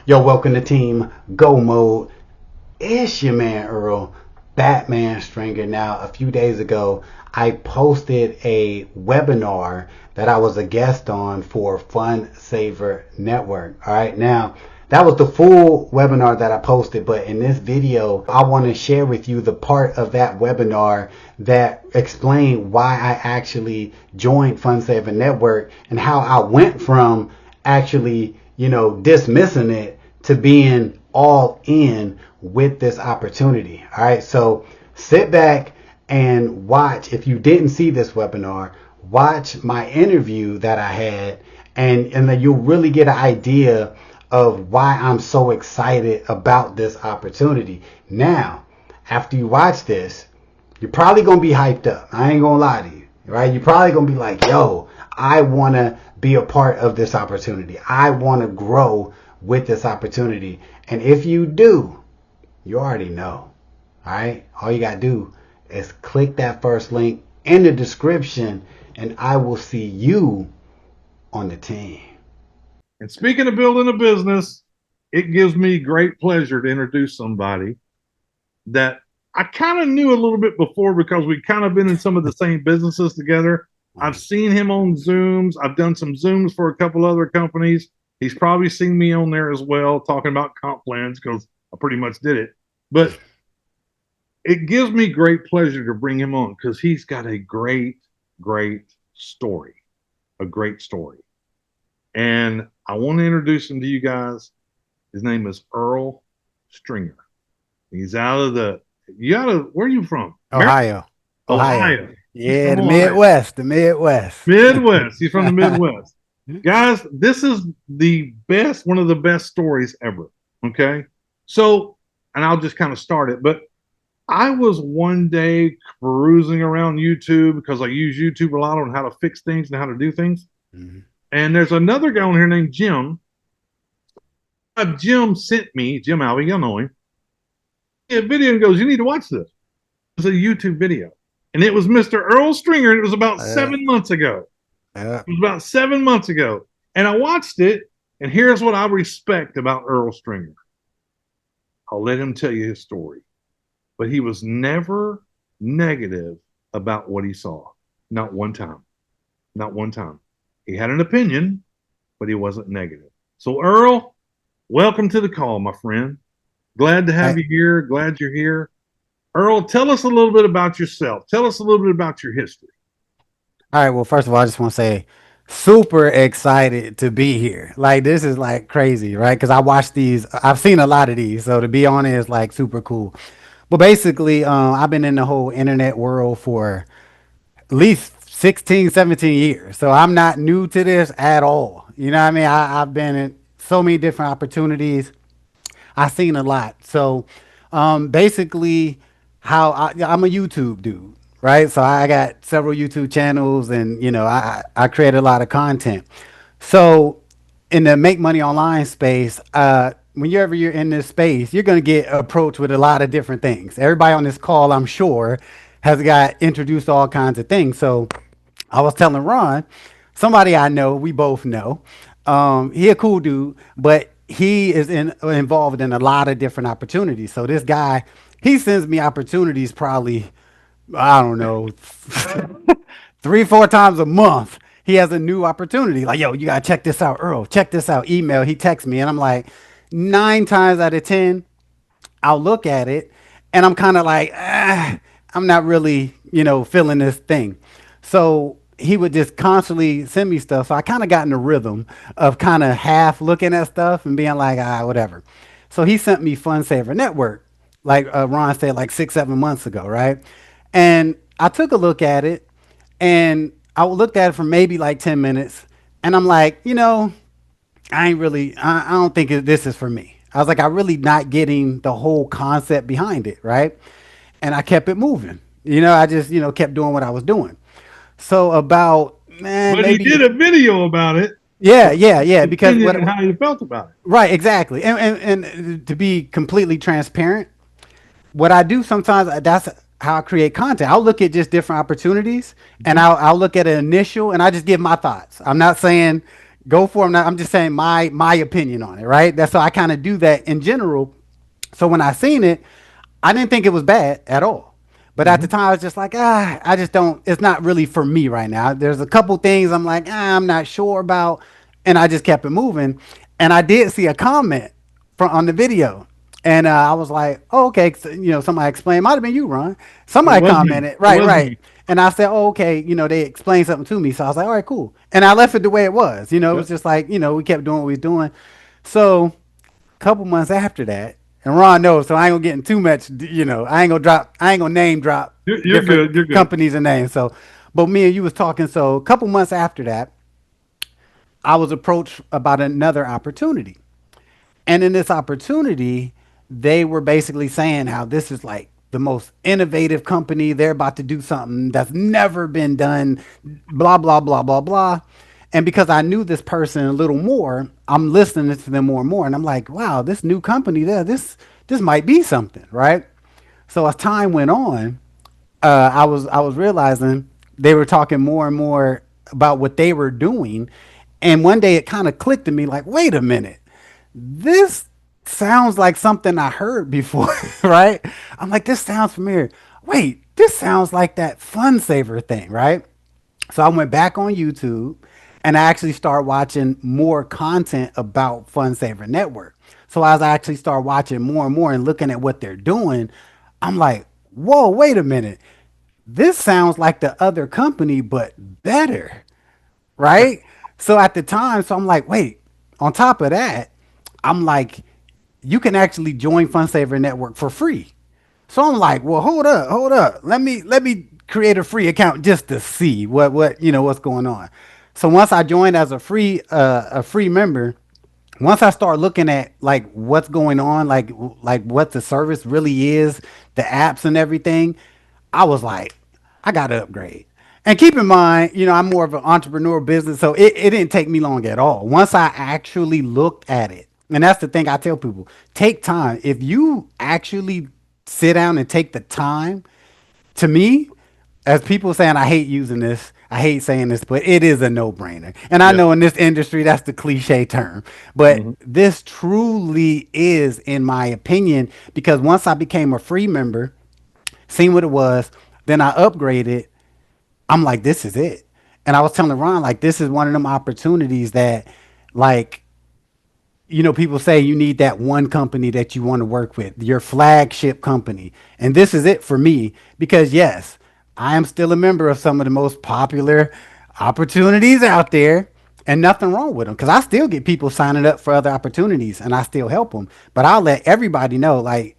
Yo, welcome to Team Go Mode. It's your man Earl, Batman Stringer. Now, a few days ago, I posted a webinar that I was a guest on for Fun Saver Network. All right, now that was the full webinar that I posted, but in this video, I want to share with you the part of that webinar that explained why I actually joined Fun Saver Network and how I went from actually, dismissing it to being all in with this opportunity. All right, so sit back and watch. If you didn't see this webinar, watch my interview that I had, and then you'll really get an idea of why I'm so excited about this opportunity. Now, after you watch this, you're probably gonna be hyped up. I ain't gonna lie to you, right? You're probably gonna be like, yo, I wanna be a part of this opportunity. I wanna grow with this opportunity. And if you do, you already know. All right? All you got to do is click that first link in the description, and I will see you on the team. And speaking of building a business, it gives me great pleasure to introduce somebody that I kind of knew a little bit before because we kind of been in some of the same businesses together. I've seen him on Zooms. I've done some Zooms for a couple other companies. He's probably seen me on there as well, talking about comp plans because I pretty much did it. But it gives me great pleasure to bring him on because he's got a great, great story, a great story. And I want to introduce him to you guys. His name is Earl Stringer. He's where are you from? Ohio. Ohio. Yeah, the Midwest. The Midwest. Midwest. He's from the Midwest. Guys, this is one of the best stories ever. Okay. So, and I'll just kind of start it, but I was one day perusing around YouTube because I use YouTube a lot on how to fix things and how to do things. Mm-hmm. And there's another guy on here named Jim. Jim sent me, Jim Alvey, you know him, a video and goes, you need to watch this. It's a YouTube video. And it was Mr. Earl Stringer, and it was about 7 months ago. It was about 7 months ago. And I watched it, and here's what I respect about Earl Stringer. I'll let him tell you his story. But he was never negative about what he saw. Not one time. Not one time. He had an opinion, but he wasn't negative. So, Earl, welcome to the call, my friend. Glad to have you here. Glad you're here. Earl, tell us a little bit about yourself. Tell us a little bit about your history. All right. Well, first of all, I just want to say, super excited to be here. Like, this is like crazy, right? Because I watched these, I've seen a lot of these. So to be on it is like super cool. But basically, I've been in the whole internet world for at least 16, 17 years. So I'm not new to this at all. You know what I mean? I've been in so many different opportunities. I've seen a lot. So basically, I'm a YouTube dude, right? So I got several YouTube channels, and I create a lot of content. So in the make money online space, whenever you're in this space, you're going to get approached with a lot of different things. Everybody on this call, I'm sure, has got introduced to all kinds of things. So I was telling Ron, somebody I know, we both know, he a cool dude, but he is involved in a lot of different opportunities. So this guy, he sends me opportunities probably, I don't know, 3, 4 times a month. He has a new opportunity. Like, yo, you gotta check this out, Earl. Check this out. Email. He texts me, and I'm like, 9 times out of 10, I'll look at it, and I'm kind of like, I'm not really, feeling this thing. So he would just constantly send me stuff. So I kind of got in the rhythm of kind of half looking at stuff and being like, whatever. So he sent me Fun Saver Network, like Ron said, like 6, 7 months ago, right? And I took a look at it, and I looked at it for maybe like 10 minutes, and I'm like, I don't think this is for me. I was like, I really not getting the whole concept behind it, right? And I kept it moving. I just, kept doing what I was doing. So about, man, but maybe, he did a video about it. Yeah. Because how you felt about it. Right, exactly. And to be completely transparent, what I do sometimes, that's how I create content. I'll look at just different opportunities, and I'll look at an initial, and I just give my thoughts. I'm not saying, Go for them. I'm just saying my opinion on it, right? That's so I kind of do that in general. So when I seen it, I didn't think it was bad at all. But at the Hmm. time, I was just like, I just don't. It's not really for me right now. There's a couple things I'm like, I'm not sure about, and I just kept it moving. And I did see a comment from on the video, and I was like, oh, okay, so, somebody explained. Might have been you, Ron. It Somebody was me. commented, It right, was right. me. And I said, oh, okay, they explained something to me. So I was like, all right, cool. And I left it the way it was. It was Yep. just like, we kept doing what we was doing. So couple months after that, and Ron knows, so I ain't gonna get in too much. I ain't gonna name drop You're different good. You're good. companies and names. So, but me and you was talking. So a couple months after that, I was approached about another opportunity, and in this opportunity, they were basically saying how this is like the most innovative company. They're about to do something that's never been done, blah, blah, blah, blah, blah. And because I knew this person a little more, I'm listening to them more and more. And I'm like, wow, this new company there, this might be something, right? So as time went on, I was realizing they were talking more and more about what they were doing. And one day it kind of clicked to me like, wait a minute, this sounds like something I heard before, right? I'm like, this sounds familiar. Wait, this sounds like that Fun Saver thing, right? So I went back on YouTube and I actually started watching more content about Fun Saver Network. So as I actually start watching more and more and looking at what they're doing, I'm like, whoa, wait a minute. This sounds like the other company, but better, right? So at the time, so I'm like, wait, on top of that, I'm like, you can actually join Fun Saver Network for free. So I'm like, well, hold up. Let me create a free account just to see what's going on. So once I joined as a free member, once I start looking at like what's going on, like what the service really is, the apps and everything, I was like, I gotta upgrade. And keep in mind, I'm more of an entrepreneur business, so it didn't take me long at all. Once I actually looked at it, and that's the thing I tell people: take time. If you actually sit down and take the time, to me, as people saying, I hate using this, I hate saying this, but it is a no brainer. And I Yep. know in this industry, that's the cliche term, but Hmm. this truly is, in my opinion, because once I became a free member, seen what it was, then I upgraded. I'm like, this is it. And I was telling Ron, like, this is one of them opportunities that, like, people say you need that one company that you want to work with, your flagship company. And this is it for me because, yes, I am still a member of some of the most popular opportunities out there, and nothing wrong with them because I still get people signing up for other opportunities and I still help them. But I'll let everybody know, like,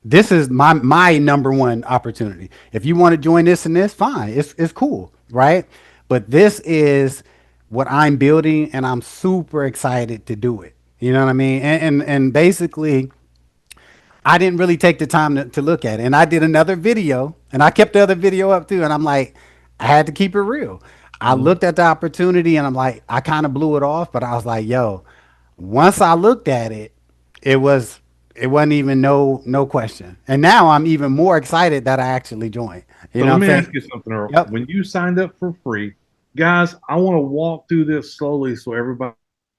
this is my number one opportunity. If you want to join this and this, fine. It's cool, right? But this is what I'm building, and I'm super excited to do it. You know what I mean? And basically, I didn't really take the time to look at it. And I did another video, and I kept the other video up too. And I'm like, I had to keep it real. I Hmm. looked at the opportunity, and I'm like, I kind of blew it off, but I was like, yo, once I looked at it, it was it wasn't even no question. And now I'm even more excited that I actually joined. You So know let what I'm me saying? ask you something, Earl. Yep. When you signed up for free, guys, I want to walk through this slowly so everybody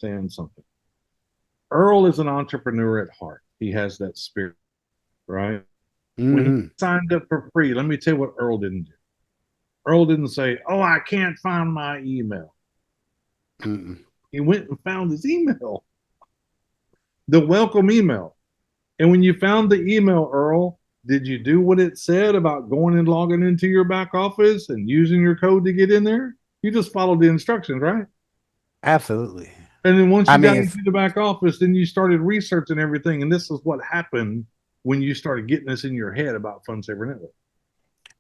understands something. Earl is an entrepreneur at heart. He has that spirit, right? When he Mm-hmm. signed up for free, let me tell you what Earl didn't do. Earl didn't say, "Oh, I can't find my email." Mm-mm. He went and found his email, the welcome email. And when you found the email, Earl, did you do what it said about going and logging into your back office and using your code to get in there? You just followed the instructions, right? Absolutely. And then once I you mean, got it's into the back office, then you started researching everything. And this is what happened when you started getting this in your head about Fun Saver Network.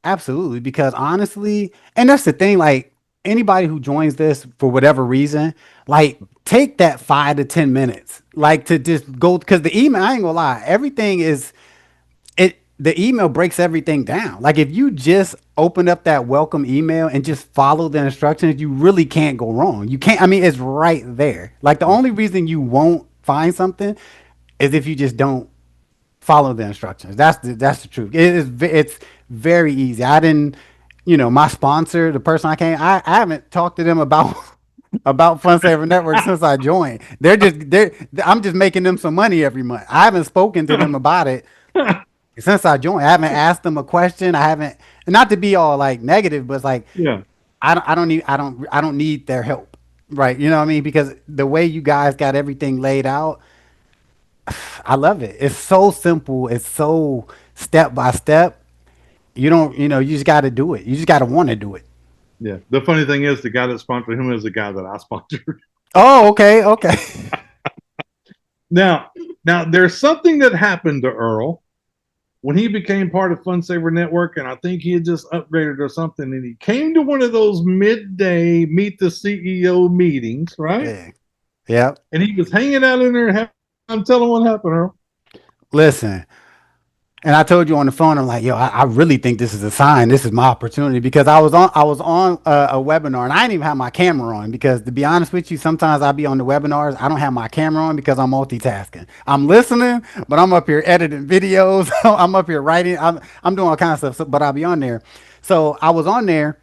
absolutely because honestly, and that's the thing, like anybody who joins this for whatever reason, like take that 5 to 10 minutes, like to just go because the email. I ain't gonna lie, everything is it. The email breaks everything down. Like if you just open up that welcome email and just follow the instructions, you really can't go wrong. You can't. I mean, it's right there. Like the only reason you won't find something is if you just don't follow the instructions. That's the truth. It's very easy. I didn't, my sponsor, the person I haven't talked to them about about Fun Saver Network since I joined. I'm just making them some money every month. I haven't spoken to them about it since I joined. I haven't asked them a question. I haven't, not to be all like negative, but it's like Yeah, I don't need their help. Right. You know what I mean? Because the way you guys got everything laid out, I love it. It's so simple. It's so step by step. You don't, you just got to do it. You just got to want to do it. yeah. The funny thing is, the guy that sponsored him is the guy that I sponsored. Oh, okay. Okay. Now, now there's something that happened to Earl when he became part of Fun Saver Network, and I think he had just upgraded or something, and he came to one of those midday meet the CEO meetings, right? Yeah. Yep. And he was hanging out in there. I'm telling what happened, Earl. Listen, and I told you on the phone, I'm like, yo, I really think this is a sign. This is my opportunity because I was on a webinar and I didn't even have my camera on because to be honest with you, sometimes I'll be on the webinars. I don't have my camera on because I'm multitasking. I'm listening, but I'm up here editing videos. I'm up here writing. I'm doing all kinds of stuff, but I'll be on there. So I was on there.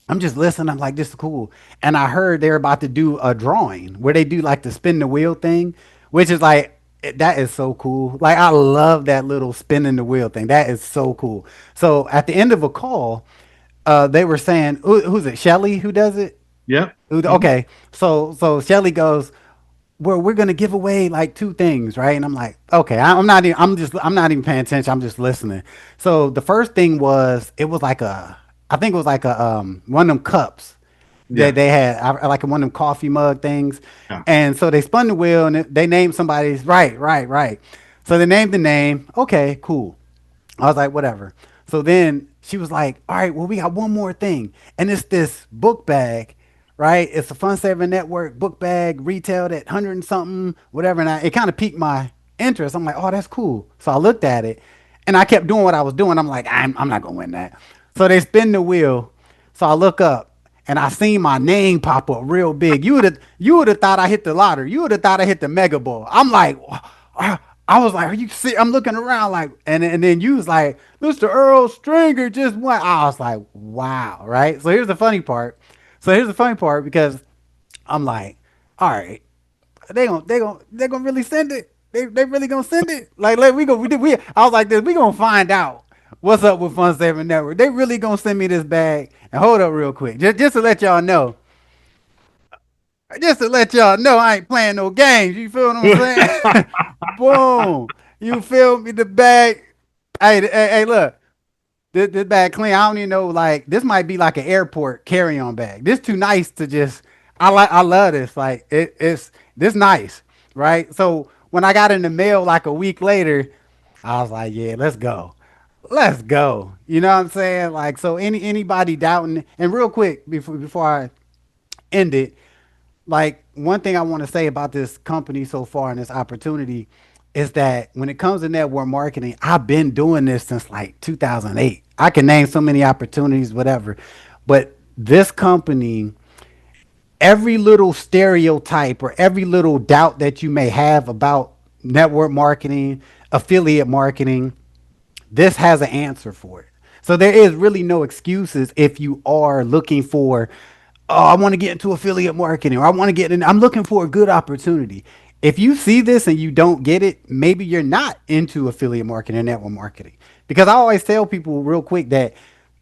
I'm just listening. I'm like, this is cool. And I heard they're about to do a drawing where they do like the spin the wheel thing, which is like, that is so cool. Like, I love that little spinning the wheel thing. That is so cool. So at the end of a call, they were saying, who's it? Shelly who does it? Yep. Mm-hmm. Okay. So Shelly goes, well, we're gonna give away like two things, right? And I'm like, okay, I'm not even paying attention. I'm just listening. So the first thing was, I think it was like a one of them cups that Yeah. they had, like one of them coffee mug things. Yeah. And so they spun the wheel and they named somebody's right. So they named the name. Okay, cool. I was like, whatever. So then she was like, all right, well, we got one more thing. And it's this book bag, right? It's a Fun Saver Network book bag, retailed at 100 and something, whatever. And it kind of piqued my interest. I'm like, oh, that's cool. So I looked at it and I kept doing what I was doing. I'm like, I'm not going to win that. So they spin the wheel. So I look up and I seen my name pop up real big. You would have thought I hit the lottery. You would have thought I hit the mega ball. I'm like, I was like, are you see? I'm looking around like, and then you was like, Mr. Earl Stringer just went. I was like, wow, right? So here's the funny part. Because I'm like, all right, they gonna really send it. They really gonna send it. Like, we. I was like this. We gonna find out what's up with Fun Saving Network. They really gonna send me this bag. And hold up real quick, just to let y'all know. Just to let y'all know, I ain't playing no games. You feel what I'm saying? Boom. You feel me? The bag. Hey, look. This bag clean. I don't even know. Like, this might be like an airport carry-on bag. This too nice to just. I love this. Like, it's this nice, right? So when I got in the mail like a week later, I was like, yeah, let's go. Let's go. You know what I'm saying? Like, so anybody doubting, and real quick before I end it, like one thing I want to say about this company so far and this opportunity is that when it comes to network marketing, I've been doing this since like 2008. I can name so many opportunities, whatever. But this company, every little stereotype or every little doubt that you may have about network marketing, affiliate marketing, this has an answer for it. So there is really no excuses if you are looking for, oh, I want to get into affiliate marketing or I want to get in, I'm looking for a good opportunity. If you see this and you don't get it, maybe you're not into affiliate marketing and network marketing. Because I always tell people real quick that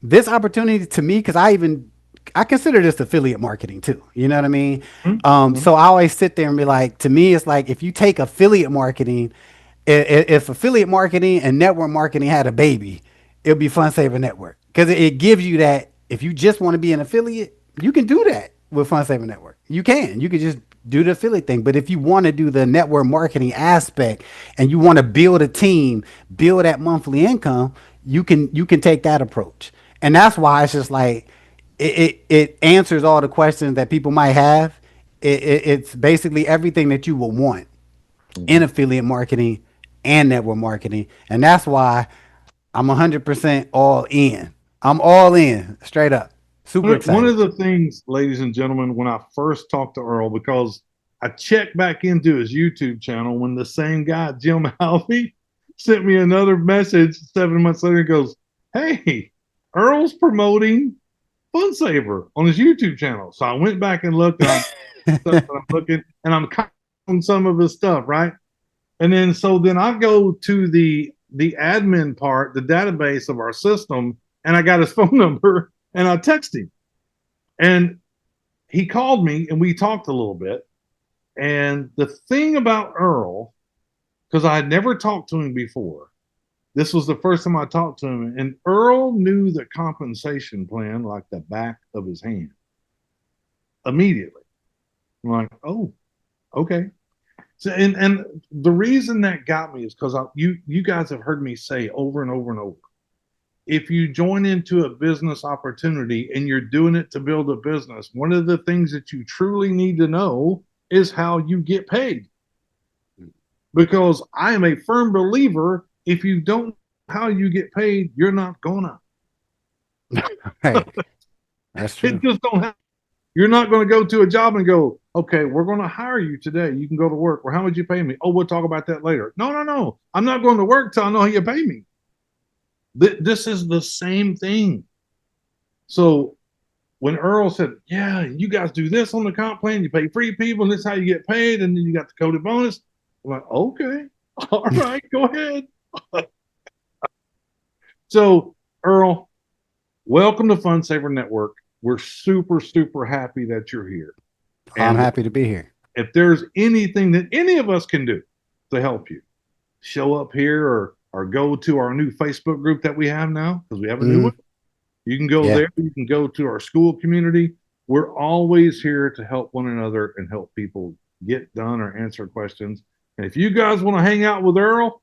this opportunity to me, because I consider this affiliate marketing too. You know what I mean? Mm-hmm. So I always sit there and be like, to me, it's like if you take affiliate marketing, if affiliate marketing and network marketing had a baby, it'll be Fun Saver Network because it gives you that. If you just want to be an affiliate, you can do that with Fun Saver Network. You can just do the affiliate thing. But if you want to do the network marketing aspect and you want to build a team, build that monthly income, you can take that approach. And that's why it's just like it answers all the questions that people might have. It's basically everything that you will want in Mm-hmm. affiliate marketing and network marketing. And that's why I'm 100% all in. I'm all in, straight up. Super One excited. of the things, ladies and gentlemen, when I first talked to Earl, because I checked back into his YouTube channel when the same guy, Jim Halvey, sent me another message 7 months later and goes, hey, Earl's promoting Fun Saver on his YouTube channel. So I went back and looked, and I'm looking, and I'm on some of his stuff, right? And then I go to the admin part, the database of our system, and I got his phone number, and I text him, and he called me, and we talked a little bit. And the thing about Earl, because I had never talked to him before, this was the first time I talked to him, and Earl knew the compensation plan like the back of his hand immediately. I'm like, oh, okay. So, and the reason that got me is because you guys have heard me say over and over and over, if you join into a business opportunity and you're doing it to build a business, one of the things that you truly need to know is how you get paid. Because I am a firm believer, if you don't know how you get paid, you're not gonna. Right. That's true. It just don't happen. You're not going to go to a job and go, okay, we're going to hire you today. You can go to work. Well, how much you pay me? Oh, we'll talk about that later. No, no, no. I'm not going to work till I know how you pay me. This is the same thing. So when Earl said, yeah, you guys do this on the comp plan, you pay free people, and this is how you get paid, and then you got the coded bonus. I'm like, okay, all right, go ahead. So, Earl, welcome to Fun Saver Network. We're super, super happy that you're here. I'm happy to be here. If there's anything that any of us can do to help you, show up here or go to our new Facebook group that we have now, because we have a new one. You can go there. You can go to our school community. We're always here to help one another and help people get done or answer questions. And if you guys want to hang out with Earl,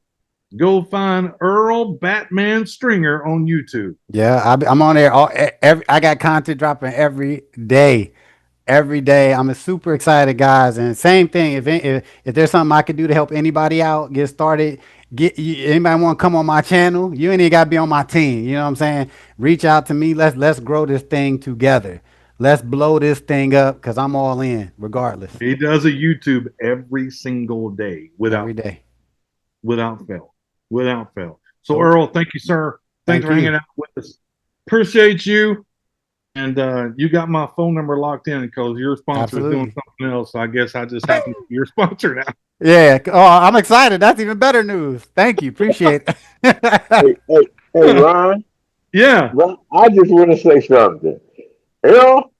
go find Earl Batman Stringer on YouTube. Yeah, I'm on there. I got content dropping every day. Every day. I'm super excited, guys. And same thing. If there's something I could do to help anybody out, get started, anybody want to come on my channel, you ain't even got to be on my team. You know what I'm saying? Reach out to me. Let's grow this thing together. Let's blow this thing up because I'm all in, regardless. He does a YouTube every single day every day, without fail. So Earl, thank you, sir. Thanks for hanging out with us. Appreciate you. And you got my phone number locked in because your sponsor is doing something else. So I guess I just happen to be your sponsor now. Yeah. Oh, I'm excited. That's even better news. Thank you. Appreciate it. Hey, Ron. Yeah. Ron, I just want to say something. Earl,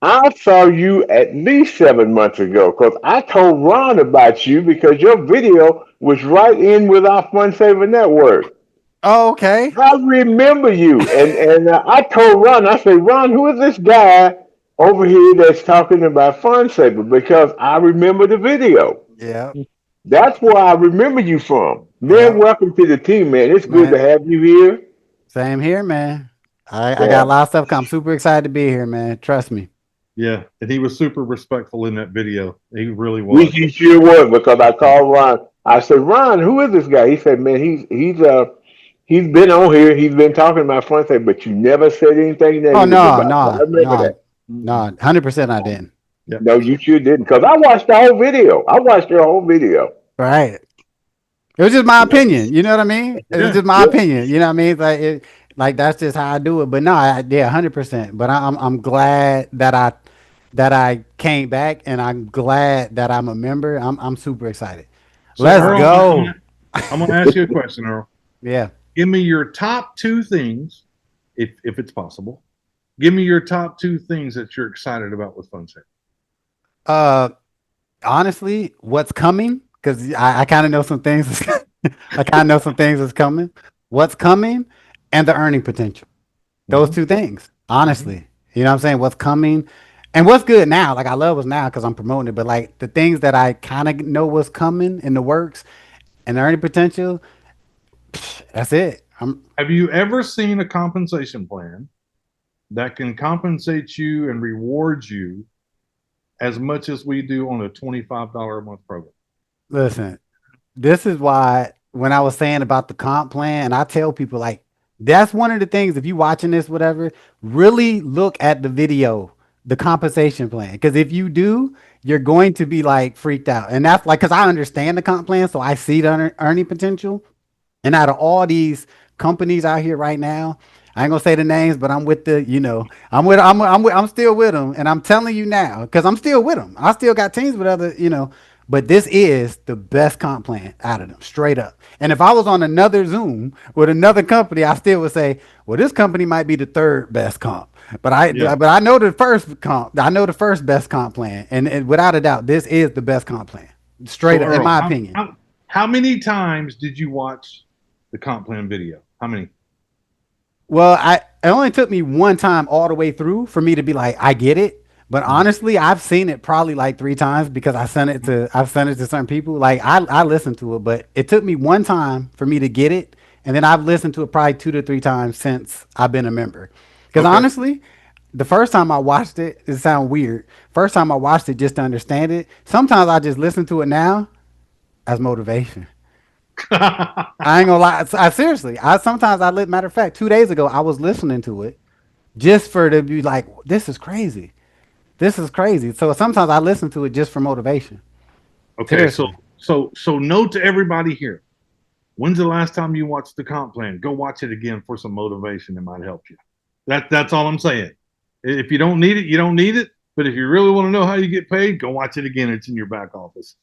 I saw you at least 7 months ago because I told Ron about you because your video was right in with our Fun Saver Network. Oh, okay. I remember you. And I told Ron, I said, Ron, who is this guy over here that's talking about Fun Saver? Because I remember the video. Yeah. That's where I remember you from. Man, welcome to the team, man. It's good to have you here. Same here, man. I got a lot of stuff. I'm super excited to be here, man. Trust me. Yeah, and he was super respectful in that video. He really was. He sure was because I called Ron. I said, Ron, who is this guy? He said, man, he's been on here. He's been talking about Fun Saver, but you never said anything negative about it. I remember that. No, 100% I didn't. Yep. No, you sure didn't because I watched the whole video. I watched your whole video. Right. It was just my opinion. You know what I mean? It was just my opinion. You know what I mean? Like that's just how I do it. But no, 100%. But I'm glad that I came back, and I'm glad that I'm a member. I'm super excited. So let's go. I'm gonna ask you a question, Earl. Yeah. Give me your top 2 things, if it's possible. Give me your top 2 things that you're excited about with Fun Saver. Honestly, what's coming? Because I kind of know some things. I kind of know some things that's coming. What's coming, and the earning potential. Those 2 things. Honestly, you know what I'm saying? What's coming, and what's good now. Like I love what's now because I'm promoting it. But like the things that I kind of know what's coming in the works, and the earning potential. That's it. Have you ever seen a compensation plan that can compensate you and reward you as much as we do on a $25 a month program? Listen, this is why when I was saying about the comp plan, and I tell people like that's one of the things. If you watching this, whatever, really look at the video, the compensation plan, because if you do, you're going to be like freaked out. And that's like because I understand the comp plan, so I see the earning potential. And out of all these companies out here right now, I ain't gonna say the names, but I'm with the, I'm still with them, and I'm telling you now, because I'm still with them. I still got teams with other, but this is the best comp plan out of them, straight up. And if I was on another Zoom with another company, I still would say, well, this company might be the third best comp. Yeah. But I know the first comp. I know the first best comp plan, and without a doubt, this is the best comp plan, straight So up, in Earl, my how, opinion. how how many times did you watch the comp plan video? How many? Well, it only took me one time all the way through for me to be like, I get it. But Mhm. honestly, I've seen it probably like 3 times because I've sent it to certain people. Like I listened to it, but it took me one time for me to get it, and then I've listened to it probably 2 to 3 times since I've been a member. Because Okay. honestly, the first time I watched it, it sounds weird. First time I watched it just to understand it. Sometimes I just listen to it now as motivation. I ain't gonna lie. I seriously, I sometimes I matter of fact, 2 days ago I was listening to it just for to be like, this is crazy. This is crazy. So sometimes I listen to it just for motivation. Okay, so Seriously. note to everybody here. When's the last time you watched the comp plan? Go watch it again for some motivation that might help you. That's all I'm saying. If you don't need it, you don't need it. But if you really want to know how you get paid, go watch it again. It's in your back office.